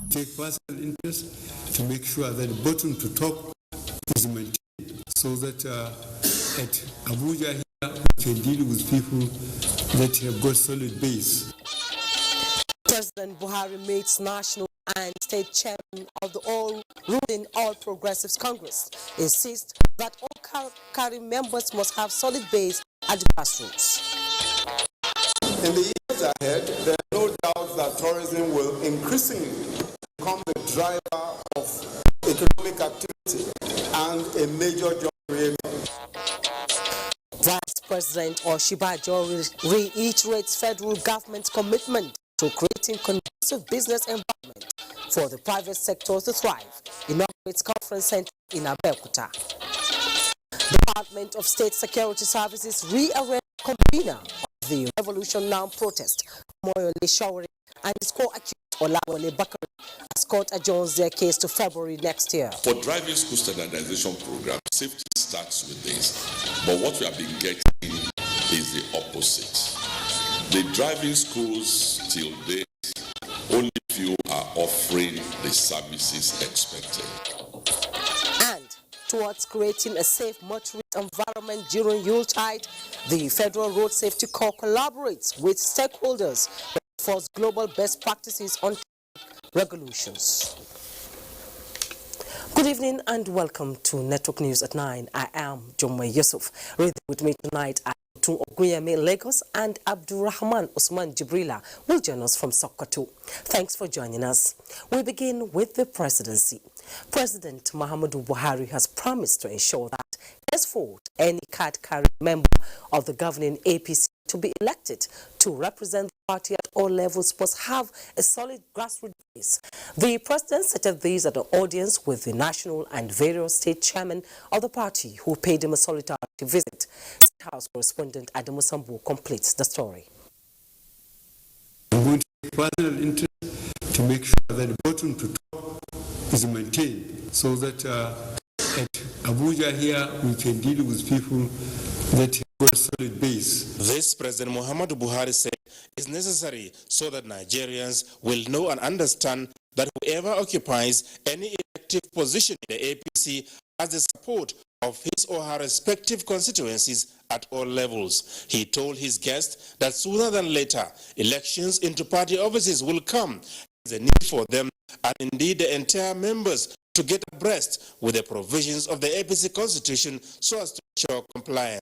take personal interest to make sure that bottom to top is maintained, so that at Abuja here we can deal with people that have got solid base. President Buhari meets national and state chairman of the ruling All Progressives Congress, insists that all carry members must have solid base at the grassroots. In the years ahead, there are no doubts that tourism will increasingly become the driver of economic activity and a major job creator. Vice President Oshibajo reiterates federal government's commitment to creating conducive business environment for the private sector to thrive, inaugurates conference center in Abeokuta. Department of State Security Services rearranged convener of the Revolution Now protest, Moyole Shawari, and his co-accused Olawale Bakari, as court adjourns their case to February next year. For driving school standardization program, safety starts with this, but what we have been getting is the opposite. The driving schools till date, only few are offering the services expected. And towards creating a safe motorist environment during Yuletide, the Federal Road Safety Corps collaborates with stakeholders to enforce global best practices on regulations. Good evening and welcome to Network News at 9. I am Jomai Yusuf. Reading with me tonight are Tun Oguyeme Lagos and Abdurrahman Usman Jibrila will join us from Sokoto. Thanks for joining us. We begin with the presidency. President Muhammadu Buhari has promised to ensure that henceforth any card-carrying member of the governing APC to be elected to represent the party at all levels must have a solid grassroots base. The president stated this at an audience with the national and various state chairmen of the party who paid him a solitary visit. State House correspondent Adamu Sambu completes the story. I'm going to take personal interest to make sure that bottom to top is maintained, so that at Abuja here we can deal with people that have got solid base. This President Muhammadu Buhari said is necessary so that Nigerians will know and understand that whoever occupies any elective position in the APC has the support of his or her respective constituencies at all levels. He told his guests that sooner than later, elections into party offices will come. There's a need for them and indeed the entire members to get abreast with the provisions of the APC constitution so as to ensure compliance.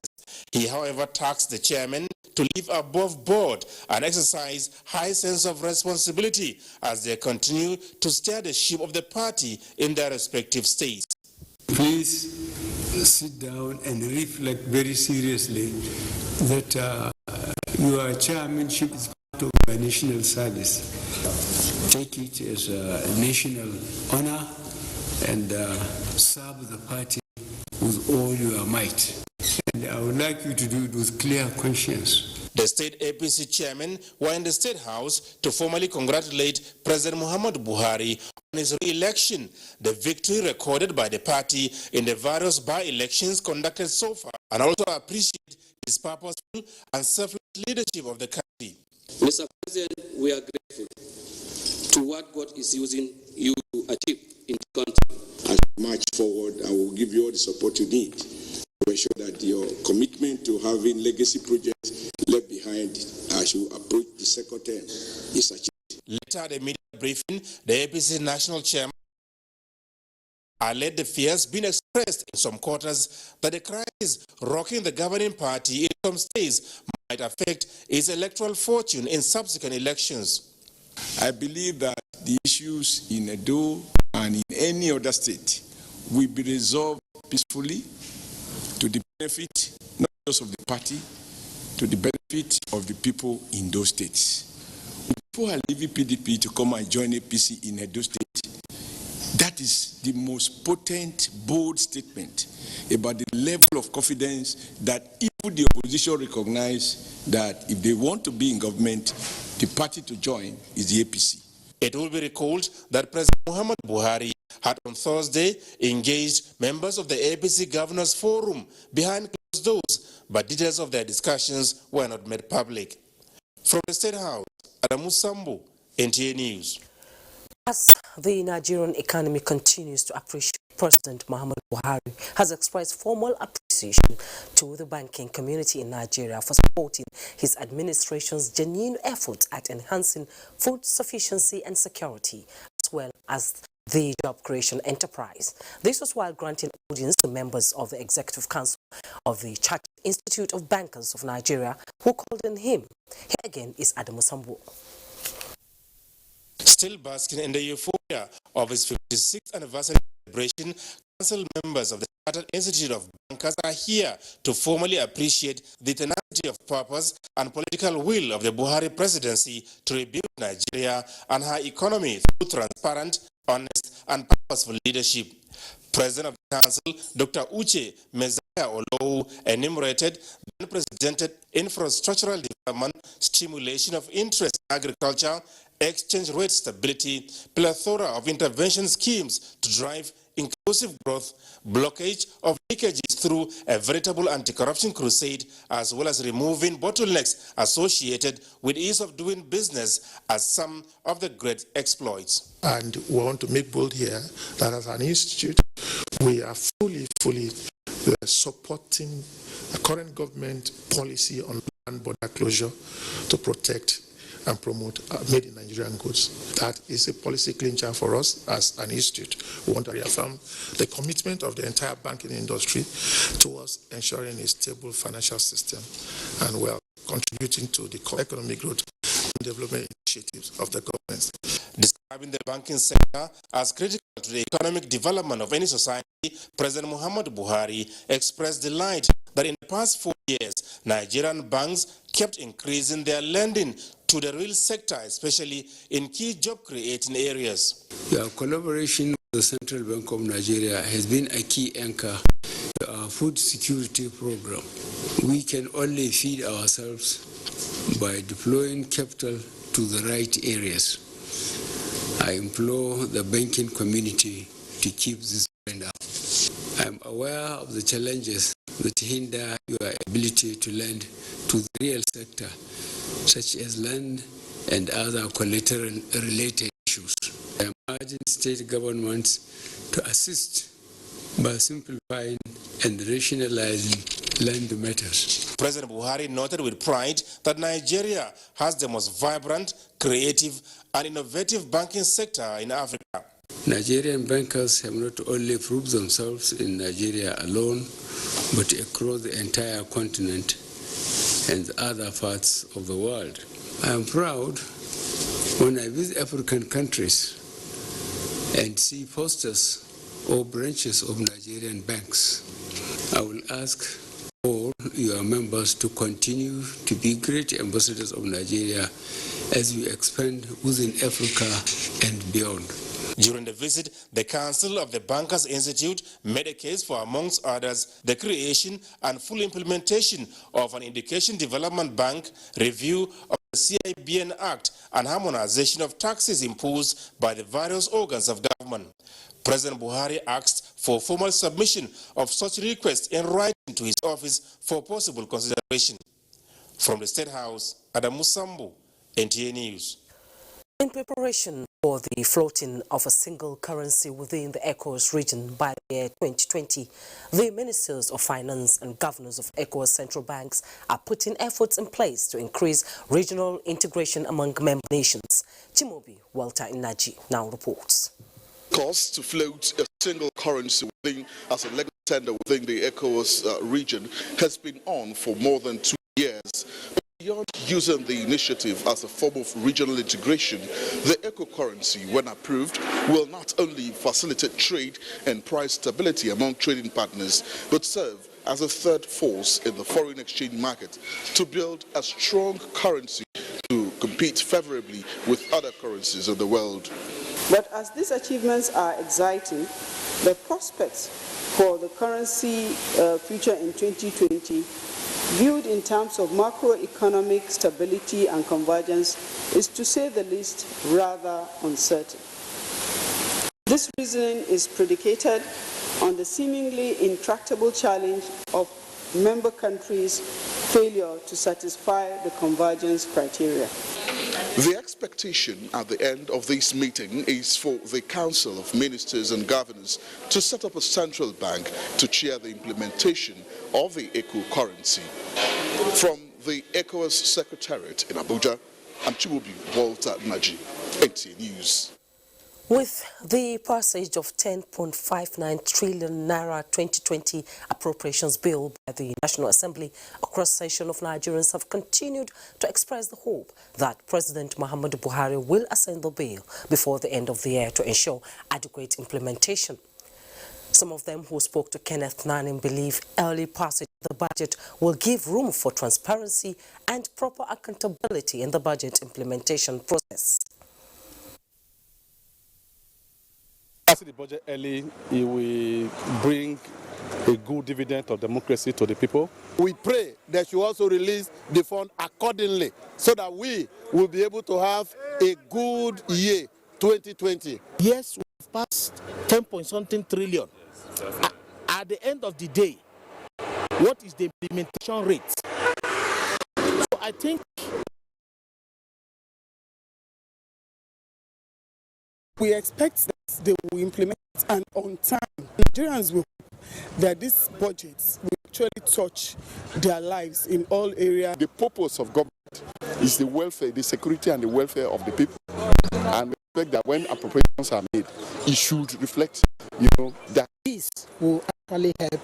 He, however, tasked the chairman to live above board and exercise high sense of responsibility as they continue to steer the ship of the party in their respective states. Please sit down and reflect very seriously that your chairmanship is part of a national service. Take it as a national honor and serve the party with all your might. And I would like you to do it with clear conscience. The state APC chairman were in the State House to formally congratulate President Muhammadu Buhari on his re-election, the victory recorded by the party in the various by-elections conducted so far, and also appreciate his purposeful and selfless leadership of the country. Mr. President, we are grateful to what God is using you to achieve in the country. As you march forward, I will give you all the support you need to ensure that your commitment to having legacy projects left behind as you approach the second term is achieved. Later at the media briefing, the APC national chairman alleged the fears being expressed in some quarters that the crisis rocking the governing party in some states might affect its electoral fortune in subsequent elections. I believe that the issues in Edo and in any other state will be resolved peacefully to the benefit not just of the party, to the benefit of the people in those states. People are leaving PDP to come and join APC in Edo State. That is the most potent, bold statement about the level of confidence that even the opposition recognize that if they want to be in government, the party to join is the APC. It will be recalled that President Muhammadu Buhari had on Thursday engaged members of the APC Governors Forum behind closed doors, but details of their discussions were not made public. From the State House, Adamu Sambu, NTA News. As the Nigerian economy continues to appreciate, President Muhammadu Buhari has expressed formal appreciation to the banking community in Nigeria for supporting his administration's genuine efforts at enhancing food sufficiency and security, as well as the job creation enterprise. This was while granting audience to members of the Executive Council of the Chartered Institute of Bankers of Nigeria, who called on him. Here again is Adamu Sambu. Still basking in the euphoria of his 56th anniversary celebration, council members of the Chartered Institute of Bankers are here to formally appreciate the tenacity of purpose and political will of the Buhari presidency to rebuild Nigeria and her economy through transparent, honest, and purposeful leadership. President of the Council, Dr. Uche Mezaya Olou, enumerated the unprecedented infrastructural development, stimulation of interest in agriculture, exchange rate stability, plethora of intervention schemes to drive inclusive growth, blockage of leakages through a veritable anti-corruption crusade, as well as removing bottlenecks associated with ease of doing business as some of the great exploits. And we want to make bold here that as an institute, we are fully supporting the current government policy on land border closure to protect and promote made in Nigerian goods. That is a policy clincher for us as an institute. We want to reaffirm the commitment of the entire banking industry towards ensuring a stable financial system and well contributing to the economic growth and development initiatives of the government. Describing the banking sector as critical to the economic development of any society, President Muhammadu Buhari expressed delight that in the past 4 years, Nigerian banks kept increasing their lending to the real sector, especially in key job-creating areas. Our collaboration with the Central Bank of Nigeria has been a key anchor to our food security program. We can only feed ourselves by deploying capital to the right areas. I implore the banking community to keep this trend up. I am aware of the challenges that hinder your ability to lend to the real sector, such as land and other collateral-related issues. I am urging state governments to assist by simplifying and rationalizing land matters. President Buhari noted with pride that Nigeria has the most vibrant, creative, and innovative banking sector in Africa. Nigerian bankers have not only proved themselves in Nigeria alone, but across the entire continent and other parts of the world. I am proud when I visit African countries and see posters or branches of Nigerian banks. I will ask all your members to continue to be great ambassadors of Nigeria as we expand within Africa and beyond. During the visit, the Council of the Bankers Institute made a case for, amongst others, the creation and full implementation of an Education Development Bank, review of the CIBN Act, and harmonization of taxes imposed by the various organs of government. President Buhari asked for formal submission of such requests in writing to his office for possible consideration. From the State House, Adamu Sambu, NTA News. In preparation for the floating of a single currency within the ECOWAS region by the year 2020, the ministers of finance and governors of ECOWAS central banks are putting efforts in place to increase regional integration among member nations. Chimobi Walter Inaji now reports. Cost to float a single currency as a legal tender within the ECOWAS region has been on for more than 2 years. Beyond using the initiative as a form of regional integration, the ECO currency, when approved, will not only facilitate trade and price stability among trading partners, but serve as a third force in the foreign exchange market to build a strong currency to compete favorably with other currencies of the world. But as these achievements are exciting, the prospects for the currency future in 2020, viewed in terms of macroeconomic stability and convergence, is to say the least rather uncertain. This reasoning is predicated on the seemingly intractable challenge of member countries' failure to satisfy the convergence criteria. The expectation at the end of this meeting is for the Council of Ministers and Governors to set up a central bank to chair the implementation of the ECO currency. From the ECOWAS Secretariat in Abuja, I'm Chiwobi Walter Naji, NTA News. With the passage of 10.59 trillion naira 2020 appropriations bill by the National Assembly, a cross-section of Nigerians have continued to express the hope that President Muhammadu Buhari will assign the bill before the end of the year to ensure adequate implementation. Some of them who spoke to Kenneth Nanim believe early passage of the budget will give room for transparency and proper accountability in the budget implementation process. Passing the budget early, it will bring a good dividend of democracy to the people. We pray that you also release the fund accordingly so that we will be able to have a good year 2020. Yes, we've passed 10-point-something trillion. At the end of the day, what is the implementation rate? So I think we expect that they will implement it, and on time. Nigerians will hope that this budget will actually touch their lives in all areas. The purpose of government is the welfare, the security and the welfare of the people. And we expect that when appropriations are made, it should reflect, that this will actually help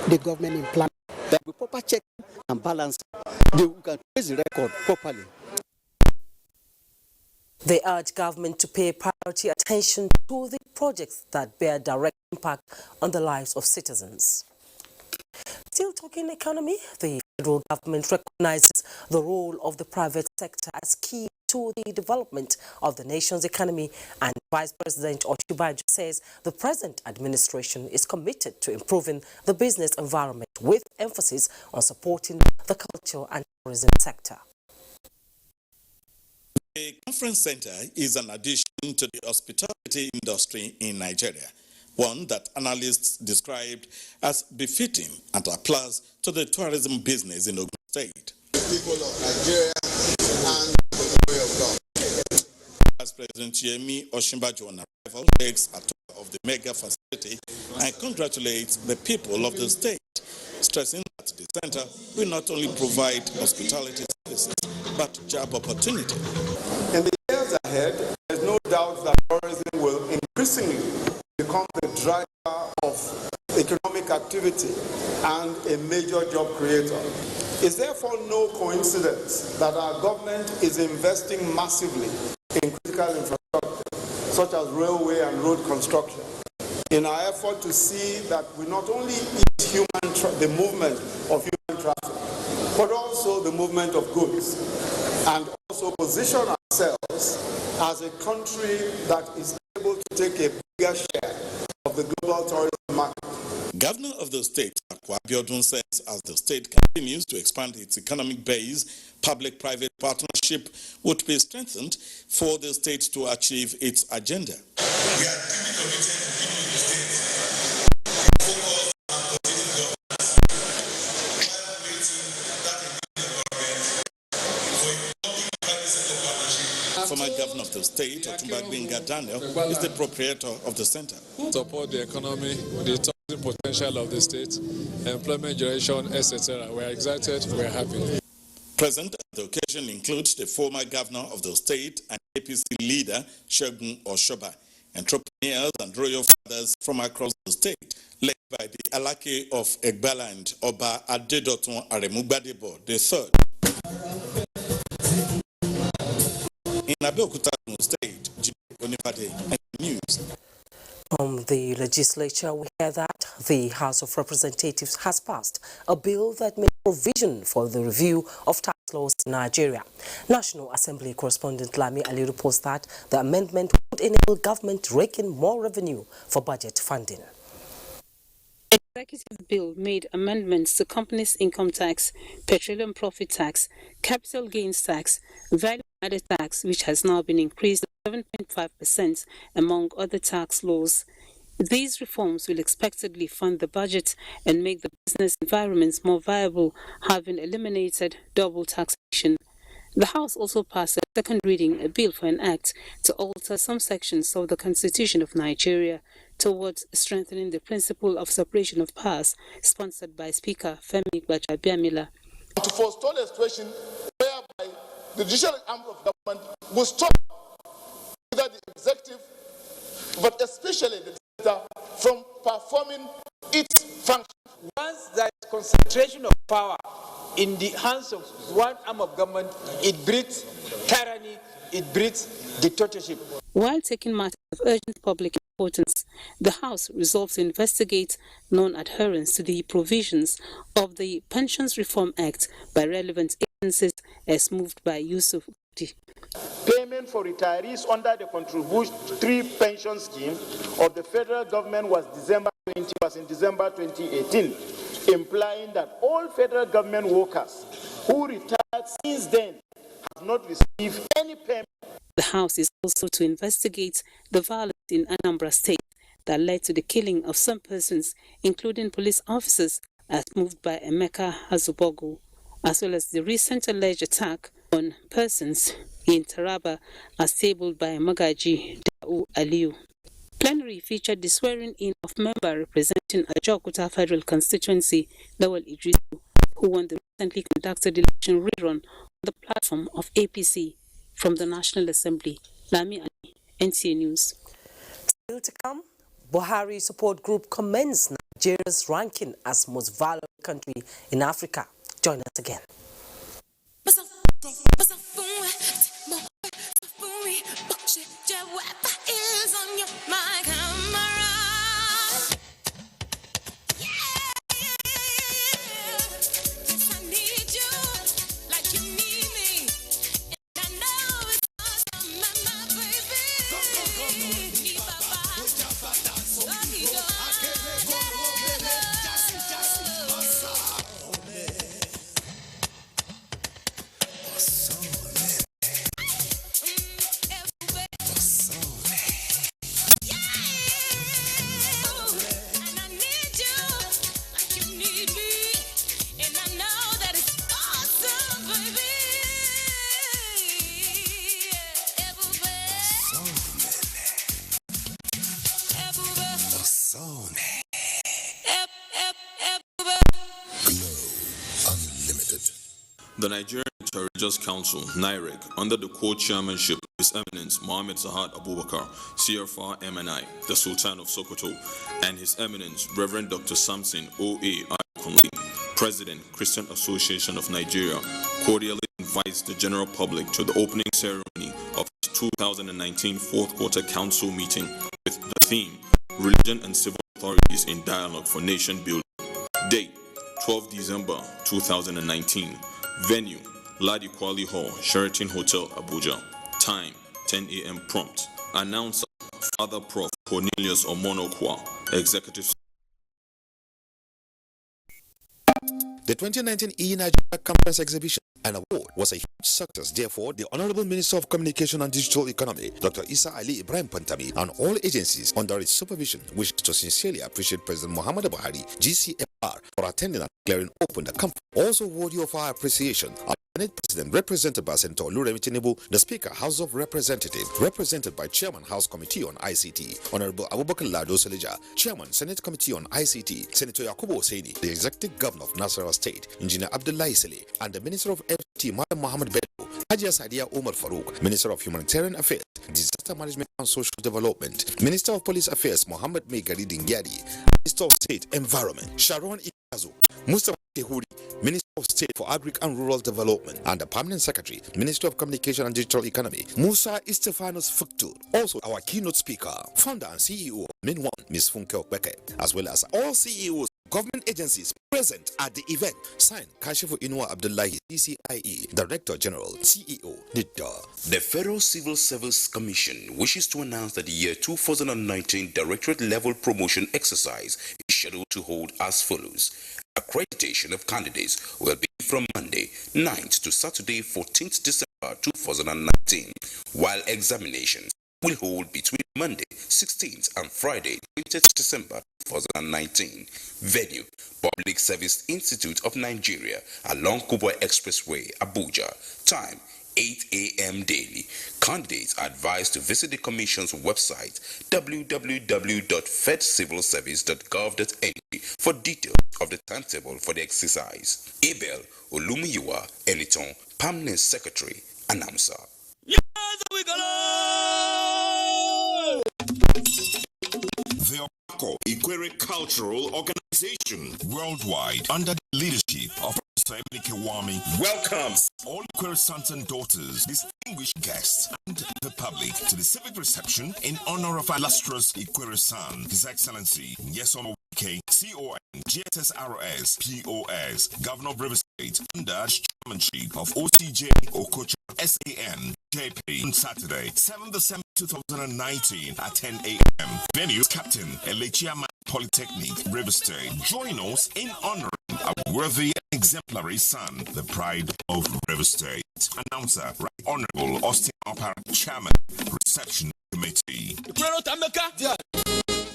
the government in planning. There will be proper check and balance. They can trace the record properly. They urge government to pay priority attention to the projects that bear direct impact on the lives of citizens. Still talking economy, the federal government recognizes the role of the private sector as key to the development of the nation's economy, and Vice President Osinbajo says the present administration is committed to improving the business environment with emphasis on supporting the culture and tourism sector. The conference center is an addition to the hospitality industry in Nigeria, one that analysts described as befitting and a plus to the tourism business in Ogun State. People of Nigeria and the glory of God. Vice President Yemi Osinbajo on arrival takes a tour of the mega facility and congratulates the people of the state, stressing that the center will not only provide hospitality services but job opportunity. In the years ahead, there's no doubt that tourism will increasingly become the driver of economic activity and a major job creator. It's therefore no coincidence that our government is investing massively in critical infrastructure, such as railway and road construction, in our effort to see that we not only ease the movement of human traffic, but also the movement of goods, and also position ourselves as a country that is able to take a bigger share of the global tourism market. Governor of the state, Akwa Abiodun, says as the state continues to expand its economic base, public-private partnership would be strengthened for the state to achieve its agenda. We are deeply committed to giving the state focus on continuing governance, while creating that enabling environment for a public-private sector partnership. Former governor of the state, Otumba Gbenga Daniel, is the proprietor of the center. Support the economy, the tourism potential of the state, employment generation, etc. We are excited, we are happy. Present at the occasion includes the former governor of the state and APC leader, Segun Oshoba, entrepreneurs and royal fathers from across the state, led by the Alake of Egbala and Oba Adedotun Aremugbadebo III. In Abeokuta State, Onipade, News. From the legislature, we hear that the House of Representatives has passed a bill that makes provision for the review of tax laws in Nigeria. National Assembly correspondent Lami Ali reports that the amendment would enable government to rake in more revenue for budget funding. The executive bill made amendments to companies' income tax, petroleum profit tax, capital gains tax, value-added tax, which has now been increased to 7.5%, among other tax laws. These reforms will expectedly fund the budget and make the business environments more viable, having eliminated double taxation. The House also passed a second reading a bill for an act to alter some sections of the Constitution of Nigeria towards strengthening the principle of separation of powers, sponsored by Speaker Femi Gbajabiamila. To forestall a situation whereby the judicial arm of government will stop either the executive, but especially the legislature, from performing its function. Once there is concentration of power in the hands of one arm of government, it breeds tyranny, it breeds dictatorship. While taking matters of urgent public importance, the House resolved to investigate non-adherence to the provisions of the Pensions Reform Act by relevant agencies as moved by Yusuf. Payment for retirees under the contributory pension scheme of the federal government was in December 2018, implying that all federal government workers who retired since then have not received any payment. The House is also to investigate the violence in Anambra State that led to the killing of some persons, including police officers, as moved by Emeka Azubogu, as well as the recent alleged attack on persons in Taraba as tabled by Magaji Dau Aliu. Plenary featured the swearing-in of member representing Ajaokuta Federal Constituency, Lawal Idrisu, who won the recently conducted election rerun on the platform of APC from the National Assembly. Lami Ani, NTA News. Still to come, Buhari support group commends Nigeria's ranking as most violent country in Africa. Join us again. The Nigerian Religious Council, NIREC, under the co-chairmanship of His Eminence Mohammed Sahad Abubakar, CFR MNI, the Sultan of Sokoto, and His Eminence Reverend Dr. Samson O.A. Ayokunle, President, Christian Association of Nigeria, cordially invites the general public to the opening ceremony of its 2019 fourth quarter council meeting with the theme, Religion and Civil Authorities in Dialogue for Nation Building. Date, 12 December 2019. Venue, Ladi Kwali Hall, Sheraton Hotel, Abuja. Time, 10 a.m. prompt. Announcer, Father Prof. Cornelius Omonokwa, Executive. The 2019 Nigeria Conference Exhibition and Award was a huge success. Therefore, the Honorable Minister of Communication and Digital Economy, Dr. Isa Ali Ibrahim Pantami, and all agencies under its supervision wish to sincerely appreciate President Muhammad Buhari, GCFR, for attending and declaring open the conference. Also worthy of our appreciation, our Senate President, represented by Senator Oluremi Tinubu, the Speaker, House of Representatives, represented by Chairman, House Committee on ICT, Honorable Abubakar Lado Seleja, Chairman, Senate Committee on ICT, Senator Yakubu Hosseini, the Executive Governor of Nasarawa State, Engineer Abdullahi Sele, and the Minister of FT, Madam Mohammed Bello, Hajiya Sadiya Umar Farouk, Minister of Humanitarian Affairs, Disaster Management and Social Development, Minister of Police Affairs, Mohammed Megari Dingyadi, Minister of State Environment, Sharon Ikazu, Mustafa Tehuri, Minister of State for Agri and Rural Development, and the Permanent Secretary, Minister of Communication and Digital Economy, Musa Istefanos Fuktur. Also, our keynote speaker, founder and CEO, Min1, Ms. Funke Okbeke, as well as all CEOs, government agencies present at the event. Signed, Kashifu Inua Abdullahi, CCIE, Director General, CEO, NIDA. The Federal Civil Service Commission wishes to announce that the year 2019 Directorate Level Promotion Exercise is scheduled to hold as follows. Accreditation of candidates will be from Monday 9th to Saturday 14th December 2019, while examinations will hold between Monday 16th and Friday 20th December 2019. Venue, Public Service Institute of Nigeria, along Kubwa Expressway, Abuja. Time, 8 a.m. daily. Candidates are advised to visit the Commission's website, www.fedcivilservice.gov.ng, for details of the timetable for the exercise. Abel Olumuyiwa Eliton, Permanent Secretary, Announcer. The Okako Ikwere Cultural Organization worldwide, under the leadership of Professor Emenike Wami, welcomes all Ikwere sons and daughters, distinguished guests, and the public to the civic reception in honor of our illustrious Ikwere son, His Excellency Nyesom Wike, CON, GSSRS, POS, Governor of Rivers State, under chairmanship of OCJ Okocha SAN, JP, on Saturday, 7th December 2019 at 10 a.m. Venue, Captain Elechiama Polytechnic, River State. Join us in honoring a worthy and exemplary son, the pride of River State. Announcer, Right Honorable Austin Opera, Chairman, Reception Committee.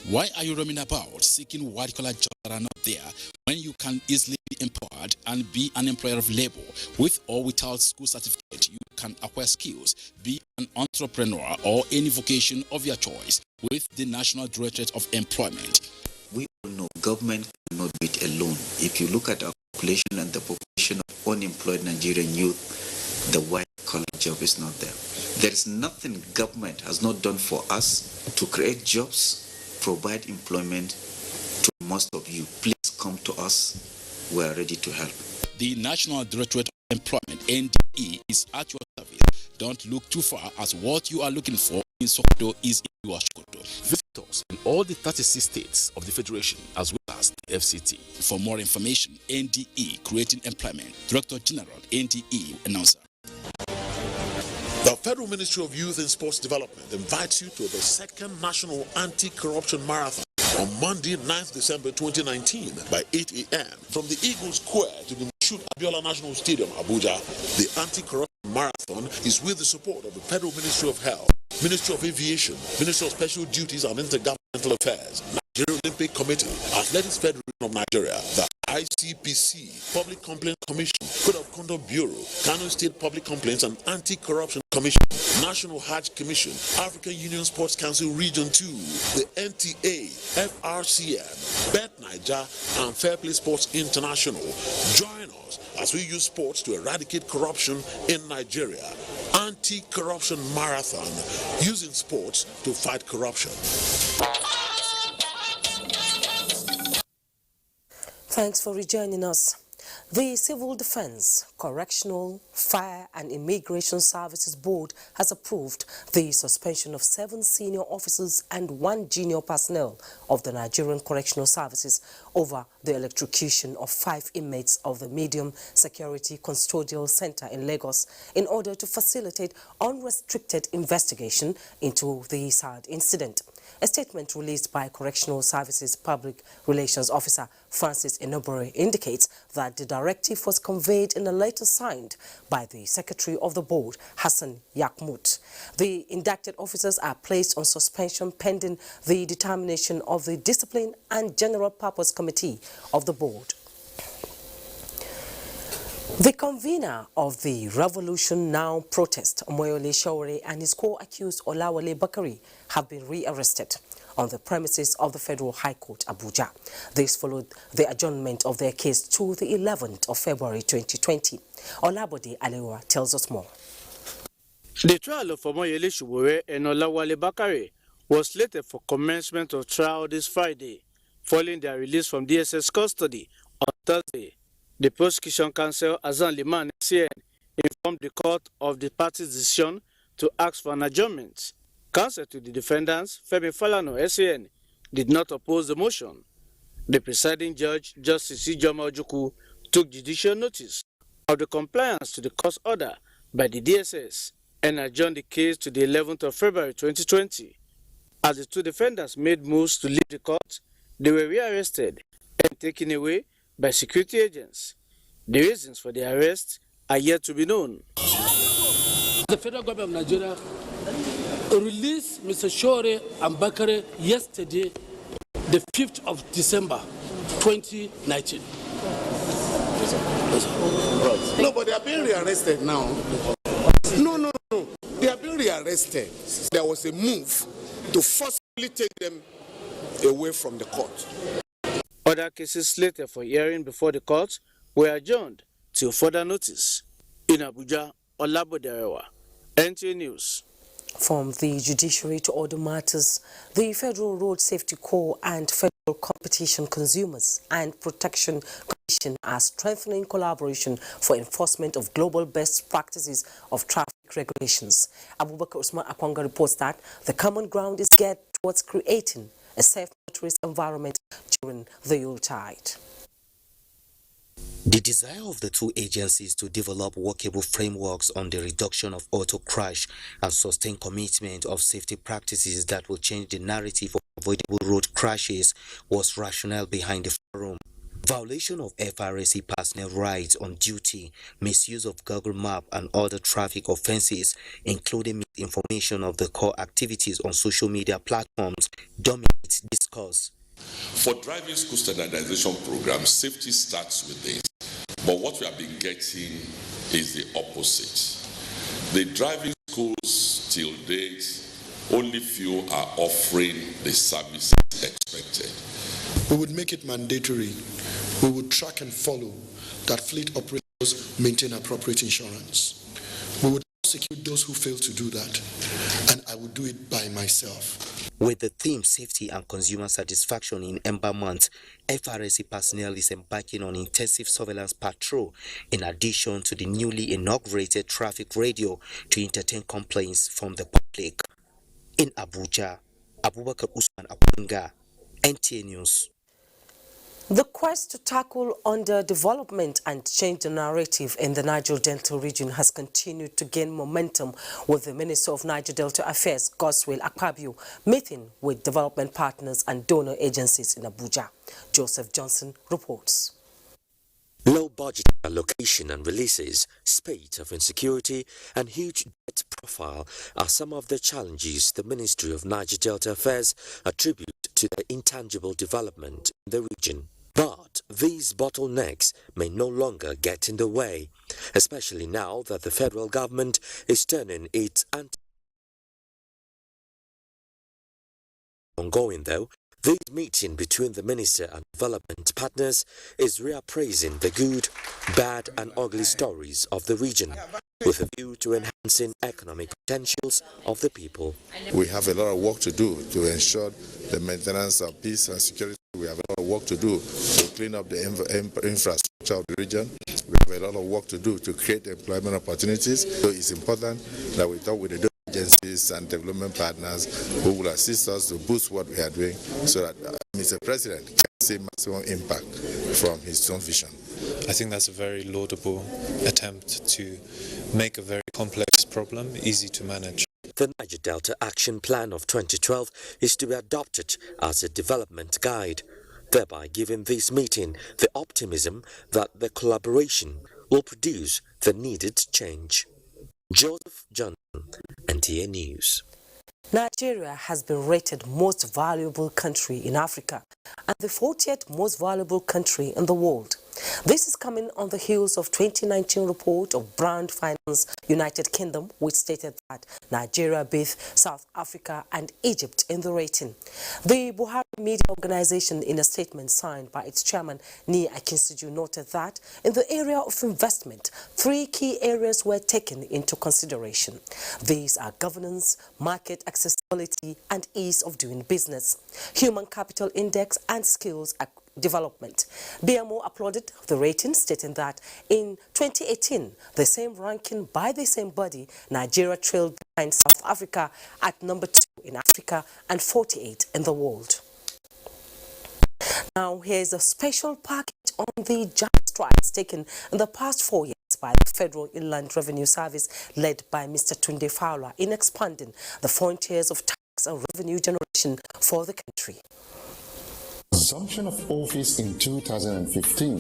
Why are you roaming about seeking white-collar jobs that are not there when you can easily be empowered and be an employer of labor? With or without school certificate, you can acquire skills, be an entrepreneur or any vocation of your choice with the National Directorate of Employment. We all know government cannot do it alone. If you look at our population and the population of unemployed Nigerian youth, the white-collar job is not there. There is nothing government has not done for us to create jobs, provide employment to most of you. Please come to us. We are ready to help. The National Directorate of Employment, NDE, is at your service. Don't look too far, as what you are looking for in Sokoto is in your Sokoto. Visit us in all the 36 states of the Federation, as well as the FCT. For more information, NDE, Creating Employment, Director General, NDE, Announcer. The Federal Ministry of Youth and Sports Development invites you to the second National Anti-Corruption Marathon on Monday, 9th December 2019 by 8 a.m. from the Eagle Square to the Moshood Abiola National Stadium, Abuja. The Anti-Corruption Marathon is with the support of the Federal Ministry of Health, Ministry of Aviation, Ministry of Special Duties and Intergovernmental Affairs, Nigeria Olympic Committee, Athletics Federation of Nigeria, the ICPC, Public Complaint Commission, Code of Conduct Bureau, Kano State Public Complaints and Anti-Corruption Commission, National Hajj Commission, African Union Sports Council Region 2, the NTA, FRCN, Bet Niger, and Fair Play Sports International. Join us as we use sports to eradicate corruption in Nigeria. Anti-Corruption Marathon, using sports to fight corruption. Thanks for rejoining us. The Civil Defense, Correctional, Fire and Immigration Services Board has approved the suspension of 7 senior officers and 1 junior personnel of the Nigerian Correctional Services over the electrocution of 5 inmates of the Medium Security Custodial Center in Lagos in order to facilitate unrestricted investigation into the sad incident. A statement released by Correctional Services Public Relations Officer Francis Enobore indicates that the directive was conveyed in a letter signed by the Secretary of the Board, Hassan Yakmut. The indicted officers are placed on suspension pending the determination of the Discipline and General Purpose Committee of the Board. The convener of the Revolution Now protest, Omoyole Sowore, and his co-accused Olawale Bakari have been rearrested on the premises of the Federal High Court, Abuja. This followed the adjournment of their case to the 11th of February 2020. Olabode Alewa tells us more. The trial of Omoyole Sowore and Olawale Bakari was slated for commencement of trial this Friday, following their release from DSS custody on Thursday. The prosecution counsel, Azan Liman SCN, informed the court of the party's decision to ask for an adjournment. Counsel to the defendants, Femi Falano SCN, did not oppose the motion. The presiding judge, Justice Ijoma Ojukwu, took judicial notice of the compliance to the court's order by the DSS and adjourned the case to the 11th of February 2020. As the 2 defendants made moves to leave the court, they were rearrested and taken away by security agents. The reasons for the arrest are yet to be known. The federal government of Nigeria released Mr. Sowore and Bakare yesterday, the 5th of December 2019. No, but they are being rearrested now. No. They have been rearrested. There was a move to forcibly take them away from the court. Other cases slated for hearing before the court were adjourned till further notice. In Abuja, Olaboderewa, NTA News. From the judiciary to other matters, the Federal Road Safety Corps and Federal Competition Consumers and Protection Commission are strengthening collaboration for enforcement of global best practices of traffic regulations. Abubakar Usman Akwanga reports that the common ground is geared towards creating a safe motorist environment during the Yuletide. The desire of the two agencies to develop workable frameworks on the reduction of auto crash and sustained commitment of safety practices that will change the narrative of avoidable road crashes was rationale behind the forum. Violation of FRSC personnel rights on duty, misuse of Google Map and other traffic offenses, including misinformation of the core activities on social media platforms, dominate discourse. For driving school standardization programs, safety starts with this. But what we have been getting is the opposite. The driving schools till date, only few are offering the services expected. We would make it mandatory. We would track and follow that fleet operators maintain appropriate insurance. We would prosecute those who fail to do that, and I would do it by myself. With the theme Safety and Consumer Satisfaction in Ember Month, FRSC personnel is embarking on intensive surveillance patrol in addition to the newly inaugurated traffic radio to entertain complaints from the public. In Abuja, Abubakar Usman Akwanga, NTA News. The quest to tackle underdevelopment and change the narrative in the Niger Delta region has continued to gain momentum, with the Minister of Niger Delta Affairs, Godswill Akpabio, meeting with development partners and donor agencies in Abuja. Joseph Johnson reports. Low budget allocation and releases, spate of insecurity, and huge debt profile are some of the challenges the Ministry of Niger Delta Affairs attribute to the intangible development in the region. But these bottlenecks may no longer get in the way, especially now that the federal government is turning its ongoing though. This meeting between the minister and development partners is reappraising the good, bad and ugly stories of the region with a view to enhancing economic potentials of the people. We have a lot of work to do to ensure the maintenance of peace and security. We have a lot of work to do to clean up the infrastructure of the region. We have a lot of work to do to create employment opportunities. So it's important that we talk with the agencies and development partners who will assist us to boost what we are doing so that Mr. President can see maximum impact from his own vision. I think that's a very laudable attempt to make a very complex problem easy to manage. The Niger Delta Action Plan of 2012 is to be adopted as a development guide, thereby giving this meeting the optimism that the collaboration will produce the needed change. Joseph Johnson, NTA News. Nigeria has been rated most valuable country in Africa and the 40th most valuable country in the world. This is coming on the heels of 2019 report of Brand Finance United Kingdom, which stated that Nigeria beat South Africa and Egypt in the rating. The Buhari Media Organization, in a statement signed by its chairman, Ni Akinsuju, noted that in the area of investment, 3 key areas were taken into consideration. These are governance, market accessibility and ease of doing business, human capital index and skills development. BMO applauded the rating, stating that in 2018, the same ranking by the same body, Nigeria trailed behind South Africa at number 2 in Africa and 48 in the world. Now, here's a special package on the just strikes taken in the past 4 years by the Federal Inland Revenue Service, led by Mr. Tunde Fowler, in expanding the frontiers of tax and revenue generation for the country. Assumption of office in 2015,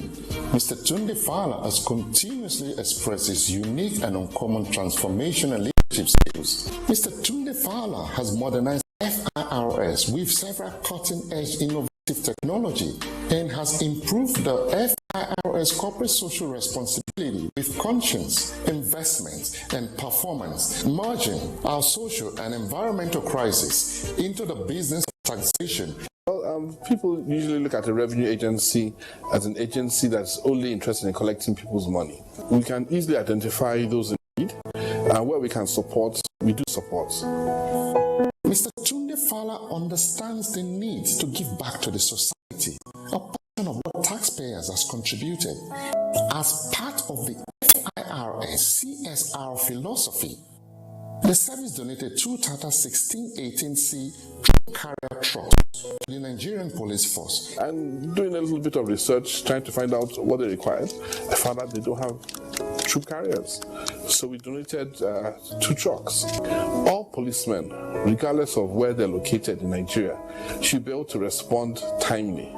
Mr. Tunde Fowler has continuously expressed his unique and uncommon transformation and leadership skills. Mr. Tunde Fowler has modernized FIRS with several cutting-edge innovative technology and has improved the FIRS corporate social responsibility with conscience, investment, and performance, merging our social and environmental crisis into the business of taxation. Well, people usually look at a revenue agency as an agency that's only interested in collecting people's money. We can easily identify those in need, and where we can support, we do support. Mr. Tunde Fala understands the need to give back to the society, a portion of what taxpayers has contributed. As part of the FIRS CSR philosophy, the service donated 2 Tata 1618C carrier trucks to the Nigerian police force. And doing a little bit of research, trying to find out what they required, I found out they don't have troop carriers. So we donated 2 trucks. All policemen, regardless of where they're located in Nigeria, should be able to respond timely.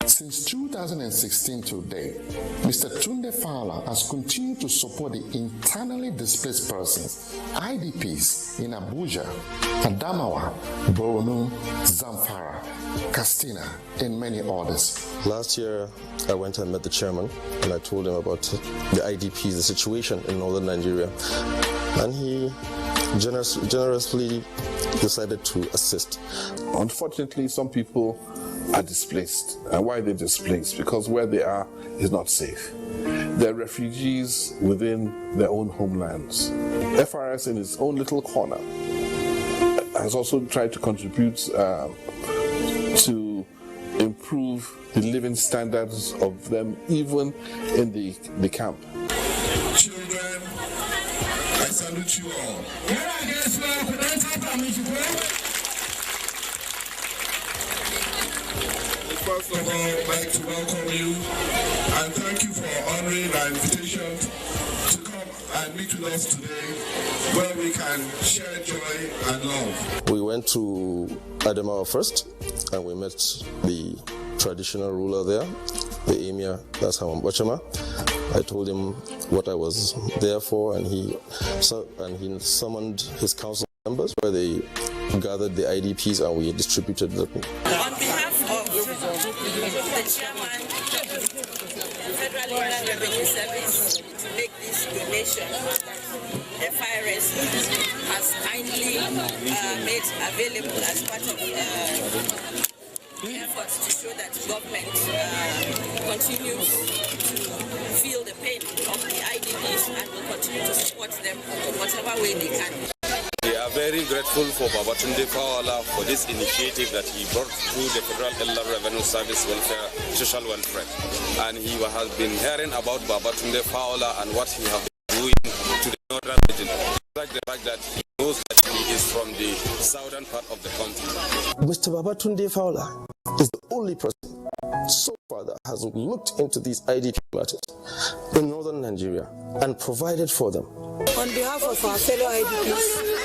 Since 2016 to date, Mr. Tunde Fala has continued to support the internally displaced persons, IDPs in Abuja, Adamawa, Borno, Zamfara, Katsina, and many others. Last year, I went and met the chairman and I told him about the IDPs, the situation in northern Nigeria, and he generously decided to assist. Unfortunately, some people are displaced. And why are they displaced? Because where they are is not safe. They're refugees within their own homelands. FIRS in its own little corner has also tried to contribute to improve the living standards of them even in the camp. Children, I salute you all. First of all, I'd like to welcome you and thank you for honoring our invitation to come and meet with us today where we can share joy and love. We went to Adamawa first and we met the traditional ruler there, the emir, that's Haman Bachama. I told him what I was there for, and he summoned his council members where they gathered the IDPs and we distributed them. On behalf of the chairman of the Federal Inland Revenue Service to make this donation, FIRS has kindly made available as part of efforts to show that government continues to feel the pain of the IDPs and will continue to support them in whatever way they can. We are very grateful for Babatunde Fawala for this initiative that he brought through the Federal Inland Revenue Service Welfare, Social Welfare. And he has been hearing about Babatunde Fawala and what he has been doing to the northern region. Like the fact that he knows that he is from the southern part of the country. Mr. Babatunde Fawala is the only person so far that has looked into these IDP matters in northern Nigeria and provided for them. On behalf of our fellow IDPs,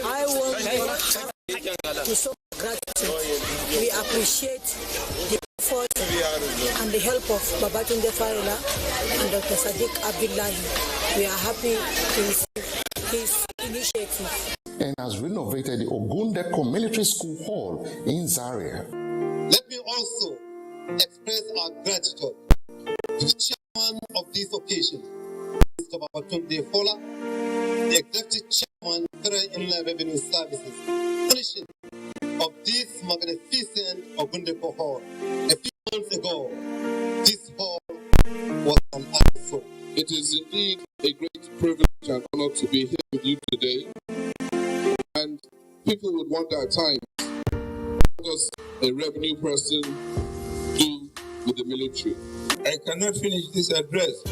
I want to show gratitude. We appreciate the effort and the help of Babatunde Fawala and Dr. Sadiq Abdullahi. We are happy to receive his initiative. And has renovated the Ogundeko Military School Hall in Zaria. Let me also express our gratitude to the chairman of this occasion, Mr. Babatunde Fawala, the executive chairman of Federal Inland Revenue Services, finishing of this magnificent Ogundeko Hall. A few months ago, this hall was an eyesore. It is indeed a great privilege and honor to be here with you today. And people would wonder at times, what does a revenue person do with the military? I cannot finish this address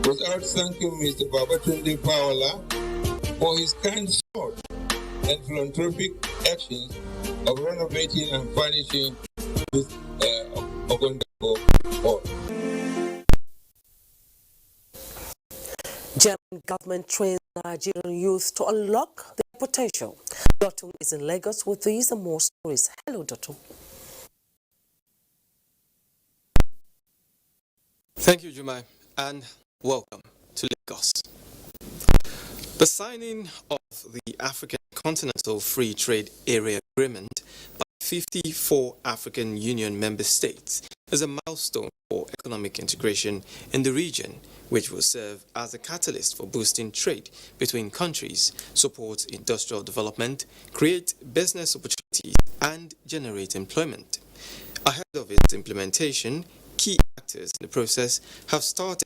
without thanking Mr. Babatunde Fawala for his kind support and philanthropic actions of renovating and furnishing this Ogundeko Hall. German government trains Nigerian youth to unlock their potential. Dotun is in Lagos with these and more stories. Hello, Dotun. Thank you, Jumai, and welcome to Lagos. The signing of the African Continental Free Trade Area Agreement by 54 African Union member states is a milestone for economic integration in the region, which will serve as a catalyst for boosting trade between countries, support industrial development, create business opportunities, and generate employment. Ahead of its implementation, key actors in the process have started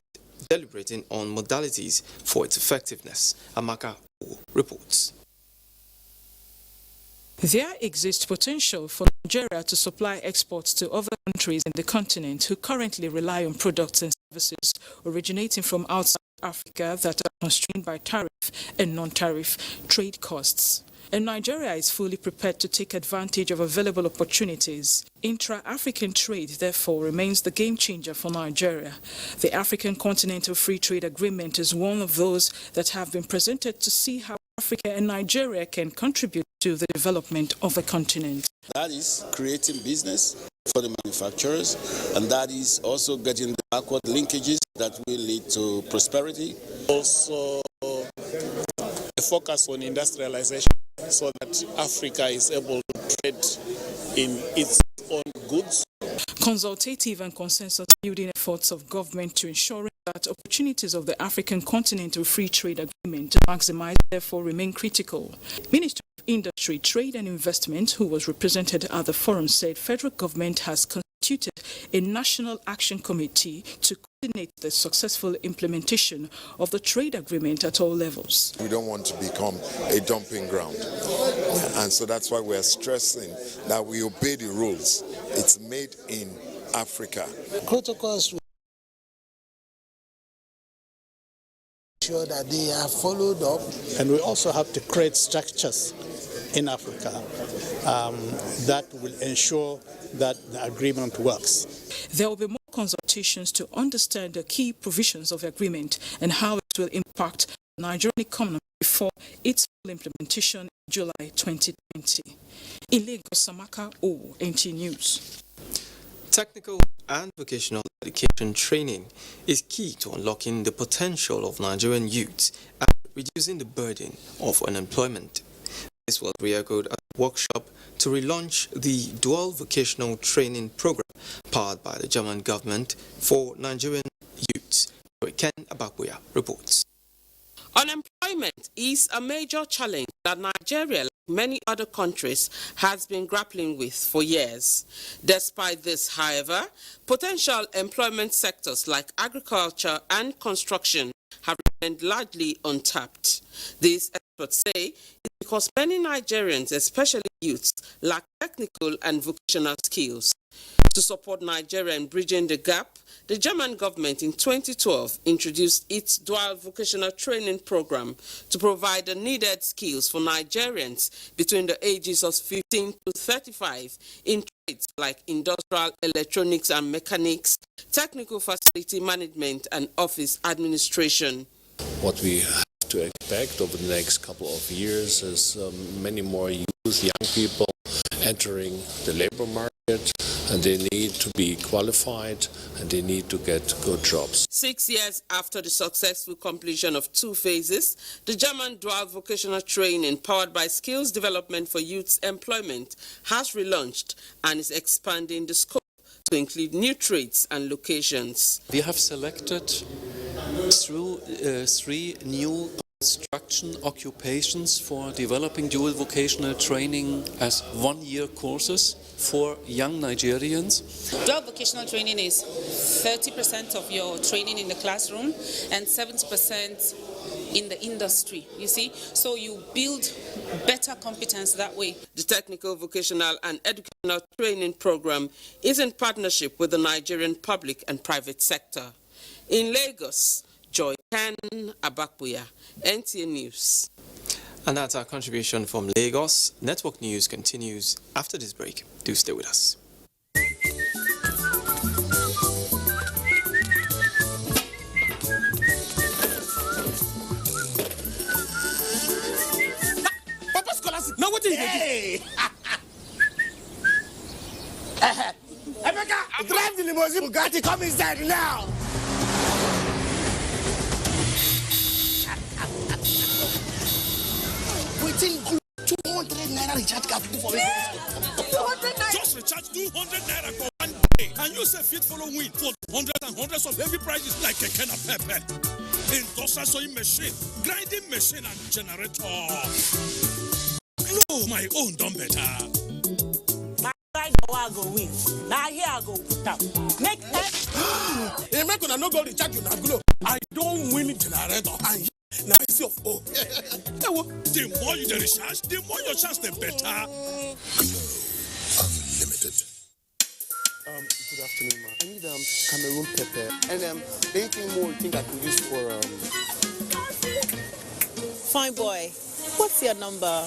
deliberating on modalities for its effectiveness. Amaka reports. There exists potential for Nigeria to supply exports to other countries in the continent who currently rely on products and services originating from outside Africa that are constrained by tariff and non-tariff trade costs. And Nigeria is fully prepared to take advantage of available opportunities. Intra-African trade, therefore, remains the game changer for Nigeria. The African Continental Free Trade Agreement is one of those that have been presented to see how Africa and Nigeria can contribute to the development of the continent. That is creating business for the manufacturers, and that is also getting the backward linkages that will lead to prosperity. Also, a focus on industrialization so that Africa is able to trade in its own goods. Consultative and consensus-building efforts of government to ensure that opportunities of the African Continental Free Trade Agreement to maximize therefore remain critical. Minister of Industry, Trade and Investment, who was represented at the forum, said federal government has constituted a National Action Committee to coordinate the successful implementation of the trade agreement at all levels. We don't want to become a dumping ground, and so that's why we are stressing that we obey the rules. It's made in Africa. Protocols will ensure that they are followed up, and we also have to create structures in Africa that will ensure that the agreement works. There will be more consultations to understand the key provisions of the agreement and how it will impact the Nigerian economy before its full implementation in July 2020. In Lagos, Samaka O, NT News. Technical and vocational education training is key to unlocking the potential of Nigerian youths and reducing the burden of unemployment. This was re-echoed at a workshop to relaunch the dual vocational training program powered by the German government for Nigerian youths. Ken Abakuya reports. Unemployment is a major challenge that Nigeria, like many other countries, has been grappling with for years. Despite this, however, potential employment sectors like agriculture and construction have remained largely untapped. These experts say it's because many Nigerians, especially youths, lack technical and vocational skills. To support Nigeria in bridging the gap, the German government in 2012 introduced its dual vocational training program to provide the needed skills for Nigerians between the ages of 15 to 35 in trades like industrial electronics and mechanics, technical facility management, and office administration. What we have to expect over the next couple of years is many more youth, young people entering the labor market, and they need to be qualified and they need to get good jobs. 6 years after the successful completion of 2 phases, the German dual vocational training powered by skills development for youth's employment has relaunched and is expanding the scope to include new trades and locations. We have selected through 3 new construction occupations for developing dual vocational training as 1-year courses for young Nigerians. Dual vocational training is 30% of your training in the classroom and 70% in the industry, you see? So you build better competence that way. The Technical Vocational and Educational Training Program is in partnership with the Nigerian public and private sector. In Lagos, Joy Ken Abakuya, NTA News. And that's our contribution from Lagos. Network News continues after this break. Do stay with us. Papa Scholastic, now what is it? Emeka, drive the limousine Bugatti, come inside now. Waiting 200 naira recharge card for me. 200 they charge 200 naira for 1 day. And you say fit follow win for hundreds and hundreds of heavy prices like a can of pepper. Industrial sewing machine, grinding machine, and generator. Glow, my own done better. I go win. Now here I go put up. Make that. Hey, make gonna no go recharge you now, Glow. I don't win generator. And now it's your fault. The more you recharge, the more your chance, the better. Glow Unlimited. Good afternoon, ma. I need Cameroon pepper and anything more you think I could use for Fine boy. What's your number?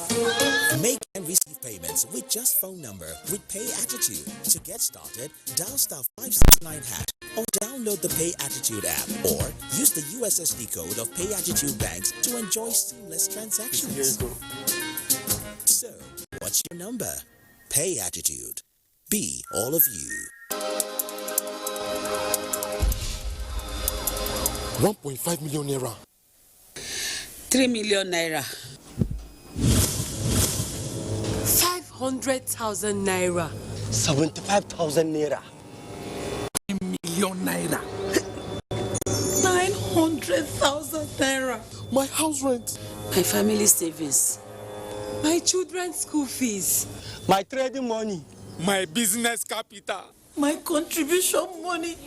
Make and receive payments with just phone number with Pay Attitude. To get started, dial *569# or download the Pay Attitude app or use the USSD code of Pay Attitude banks to enjoy seamless transactions. Here you go. So, what's your number? Pay Attitude. Be all of you. 1.5 million naira. 3 million naira. 500,000 naira. 75,000 naira. 1 million naira. 900,000 naira. My house rent. My family savings. My children's school fees. My trading money. My business capital. My contribution money of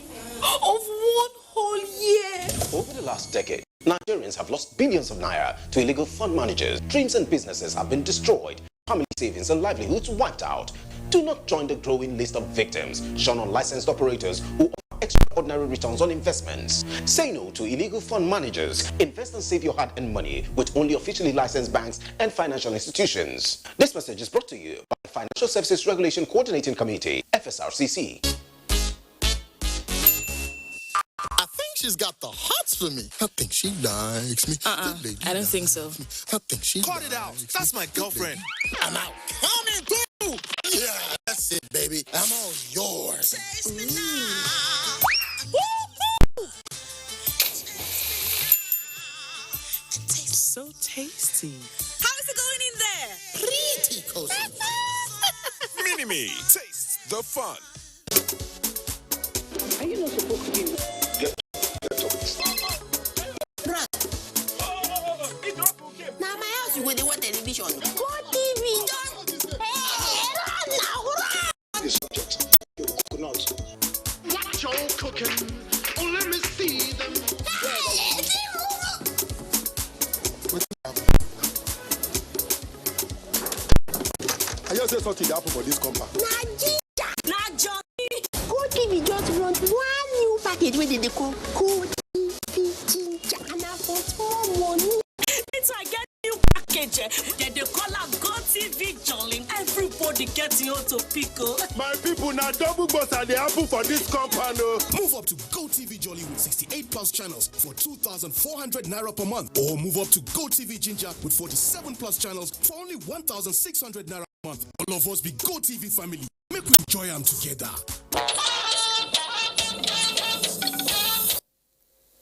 1 whole year. Over the last decade, Nigerians have lost billions of naira to illegal fund managers. Dreams and businesses have been destroyed. Family savings and livelihoods wiped out. Do not join the growing list of victims shown on licensed operators who offer extraordinary returns on investments. Say no to illegal fund managers. Invest and save your hard-earned money with only officially licensed banks and financial institutions. This message is brought to you by the Financial Services Regulation Coordinating Committee, FSRCC. She's got the hots for me. I think she likes me. I don't think so. I think she Cut it out. That's my girlfriend. I'm out. Coming through. Yeah, that's it, baby. I'm all yours. Taste me now. So tasty. How is it going in there? Pretty cozy. Mini-Me. Taste the fun. Are you not supposed to be... Now my house you with the what television? Go TV. The subject. You could not. Watch your cooking. Oh, let me see them. I just say something happened for this compound. Nah, Johnny. Go TV just run 1 new package where they call Go TV Ginger and I got more money. It's I get new package. Then they call her Go TV Jolly. Everybody gets you to pickle. My people now double bus and they happen for this compound. Move up to Go TV Jolly with 68 plus channels for 2,400 naira per month, or move up to Go TV Ginger with 47 plus channels for only 1,600 naira per month. All of us be Go TV family. Make we enjoy them together.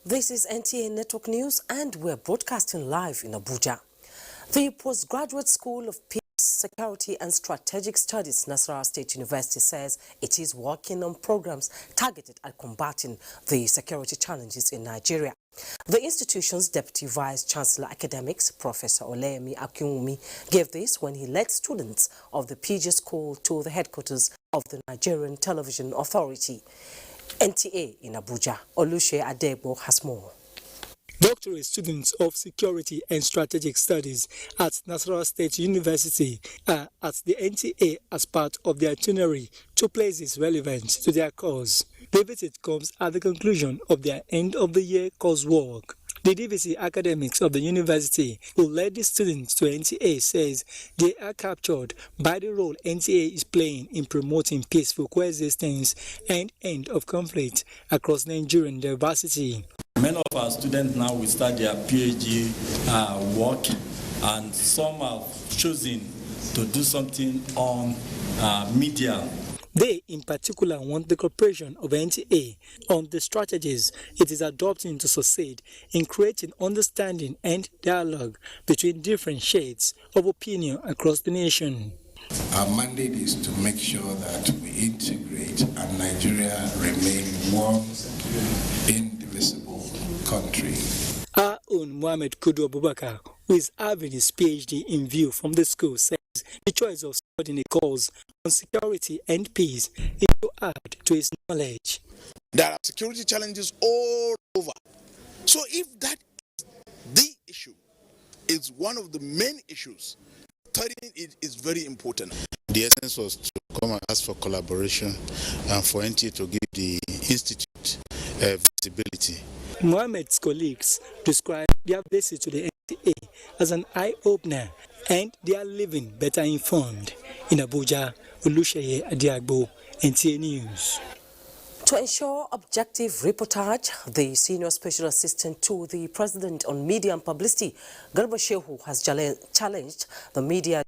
This is NTA Network News and we're broadcasting live in Abuja. The Postgraduate School of Peace, Security and Strategic Studies, Nasarawa State University, says it is working on programs targeted at combating the security challenges in Nigeria. The institution's Deputy Vice Chancellor Academics, Professor Oleyemi Akinwumi, gave this when he led students of the PG School to the headquarters of the Nigerian Television Authority, NTA in Abuja. Olushe Adebo has more. Doctorate students of Security and Strategic Studies at Nasarawa State University are at the NTA as part of their itinerary to places relevant to their course. The visit comes at the conclusion of their end-of-the-year coursework. The DVC academics of the university who led the students to NTA says they are captured by the role NTA is playing in promoting peaceful coexistence and end of conflict across Nigerian diversity. Many of our students now will start their PhD work, and some have chosen to do something on media. They, in particular, want the cooperation of NTA on the strategies it is adopting to succeed in creating understanding and dialogue between different shades of opinion across the nation. Our mandate is to make sure that we integrate and Nigeria remain one indivisible country. Our own Mohamed Kudu Abubakar, who is having his PhD in view from the school, says the choice of studying a course on security and peace is to add to his knowledge. There are security challenges all over. So if that is the issue, is one of the main issues, studying it is very important. The essence was to come and ask for collaboration and for NTA to give the institute visibility. Mohamed's colleagues describe their visit to the NTA as an eye-opener and they are living better informed. In Abuja, Olusheye Adiagbo, NTA News. To ensure objective reportage, the Senior Special Assistant to the President on Media and Publicity, Garba Shehu, has challenged the media,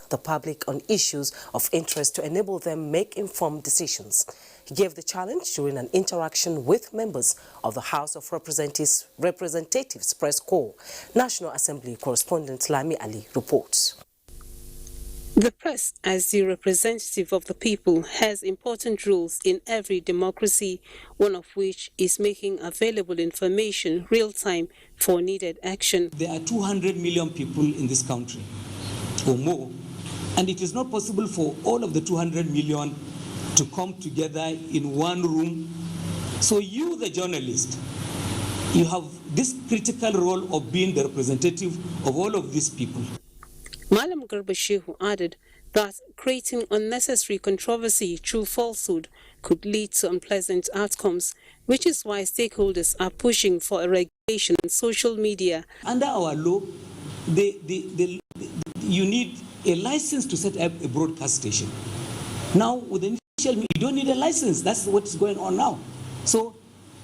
the public on issues of interest to enable them make informed decisions. He gave the challenge during an interaction with members of the House of Representatives Press Corps. National Assembly correspondent Lami Ali reports. The press, as the representative of the people, has important roles in every democracy, one of which is making available information real-time for needed action. There are 200 million people in this country, or more, and it is not possible for all of the 200 million to come together in one room. So you, the journalist, you have this critical role of being the representative of all of these people. Malam Garba Shehu added that creating unnecessary controversy through falsehood could lead to unpleasant outcomes, which is why stakeholders are pushing for a regulation on social media. Under our law, you need a license to set up a broadcast station. Now, with the initial media, you don't need a license. That's what is going on now. So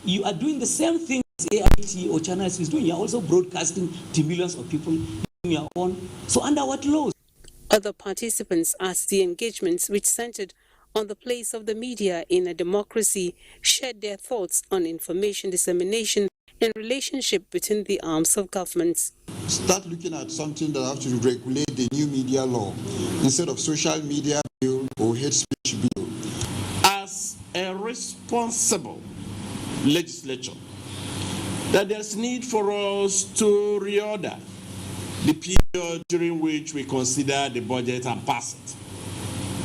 you are doing the same thing as AIT or Channel is doing. You are also broadcasting to millions of people. Your own. So under what laws? Other participants asked the engagements, which centered on the place of the media in a democracy, shared their thoughts on information dissemination and relationship between the arms of governments. Start looking at something that has to regulate the new media law instead of social media bill or hate speech bill. As a responsible legislature, that there's need for us to reorder the period during which we consider the budget and pass it.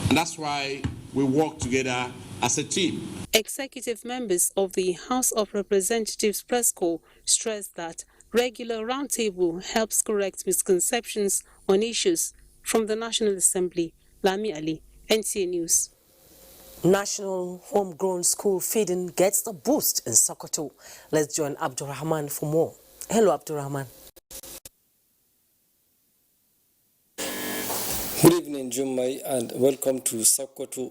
And that's why we work together as a team. Executive members of the House of Representatives Press Corps stressed that regular roundtable helps correct misconceptions on issues. From the National Assembly, Lami Ali, NTA News. National homegrown school feeding gets a boost in Sokoto. Let's join Abdurrahman for more. Hello, Abdurrahman. Good evening, Jummai, and welcome to Sokoto.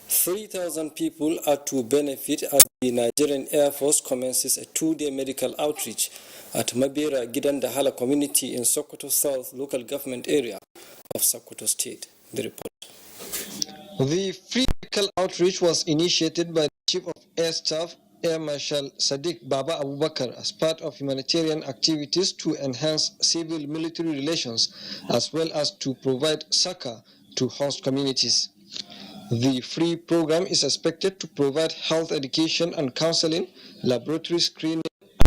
3,000 people are to benefit as the Nigerian Air Force commences a 2-day medical outreach at Mabera Gidan Dahala community in Sokoto South local government area of Sokoto State. The report. The free medical outreach was initiated by the Chief of Air Staff, Air Marshal Sadiq Baba Abubakar, as part of humanitarian activities to enhance civil-military relations as well as to provide succor to host communities. The free program is expected to provide health education and counseling, laboratory screening,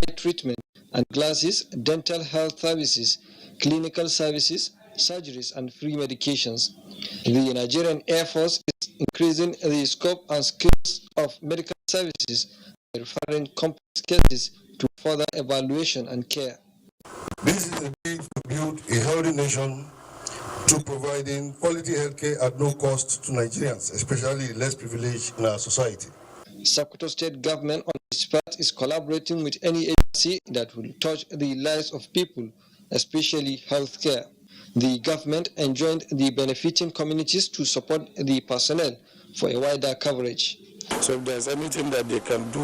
eye treatment and glasses, dental health services, clinical services, surgeries and free medications. The Nigerian Air Force is increasing the scope and skills of medical services, referring complex cases to further evaluation and care. This is a way to build a healthy nation to providing quality healthcare at no cost to Nigerians, especially the less privileged in our society. Sokoto State government on its part is collaborating with any agency that will touch the lives of people, especially healthcare. The government enjoined the benefiting communities to support the personnel for a wider coverage. So if there's anything that they can do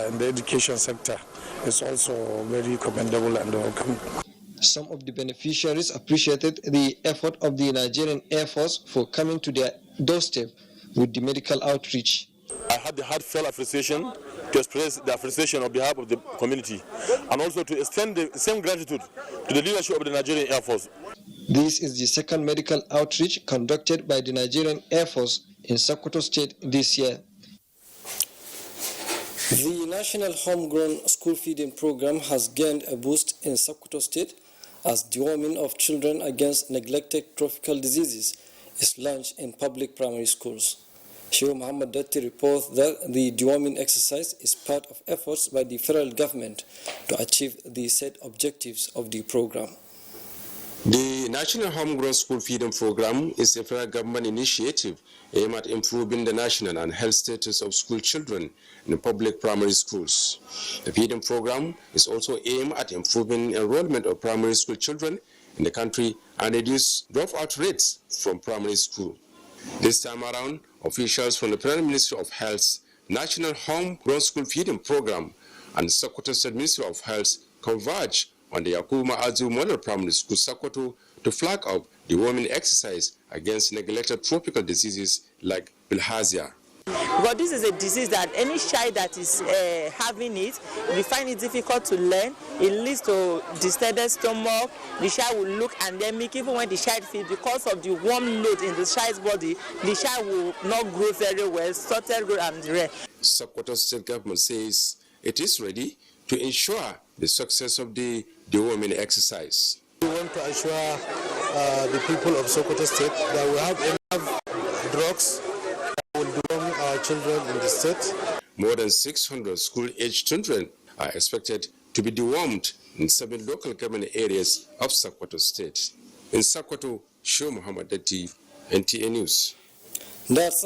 in the education sector, it's also very commendable and welcome. Some of the beneficiaries appreciated the effort of the Nigerian Air Force for coming to their doorstep with the medical outreach. I had the heartfelt appreciation to to express the appreciation on behalf of the community and also to extend the same gratitude to the leadership of the Nigerian Air Force. This is the second medical outreach conducted by the Nigerian Air Force in Sokoto State this year. The National Homegrown School Feeding Program has gained a boost in Sokoto State as deworming of children against neglected tropical diseases is launched in public primary schools. Sheikh Muhammad Datti reports that the deworming exercise is part of efforts by the federal government to achieve the set objectives of the program. The National Homegrown School Feeding Program is a federal government initiative aimed at improving the national and health status of school children in public primary schools. The feeding program is also aimed at improving enrollment of primary school children in the country and reduce dropout rates from primary school. This time around, officials from the Federal Ministry of Health, National Homegrown School Feeding Program, and Sokoto State Ministry of Health converge on the Yakuma Azu Model Primary School, Sokoto, to flag up the deworming exercise against neglected tropical diseases like bilharzia. But this is a disease that any child that is having it, we find it difficult to learn. It leads to distended stomach. The child will look anemic even when the child feeds because of the warm load in the child's body. The child will not grow very well, started grow and rare. Sokoto State Government says it is ready to ensure the success of the deworming exercise. We want to assure the people of Sokoto State that we have enough drugs that will deworm our children in the state. More than 600 school-aged children are expected to be dewormed in 7 local government areas of Sokoto State. In Sokoto, Sheikh Muhammad Datti, NTA News. That's